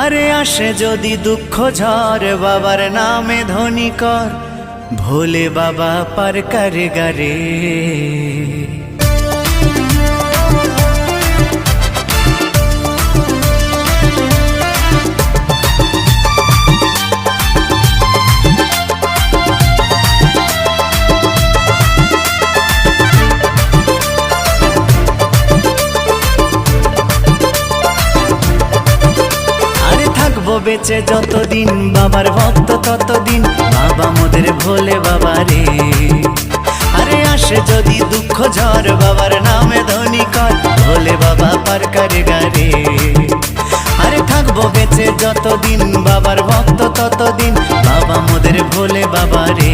আরে আসে যদি দুঃখ ঝড় বাবার নামে ধ্বনি কর, ভোলে বাবা পার করে গারে। বেঁচে যতদিন বাবার ভক্ত ততদিন, বাবা মোদের ভোলে বাবা রে। আরে আসে যদি দুঃখ ঝড় বাবার নামে ধ্বনি কর, ভোলে বাবা পার করে গারে। আরে থাকবো বেঁচে যতদিন বাবার ভক্ত ততদিন, বাবা মোদের ভোলে বাবা রে।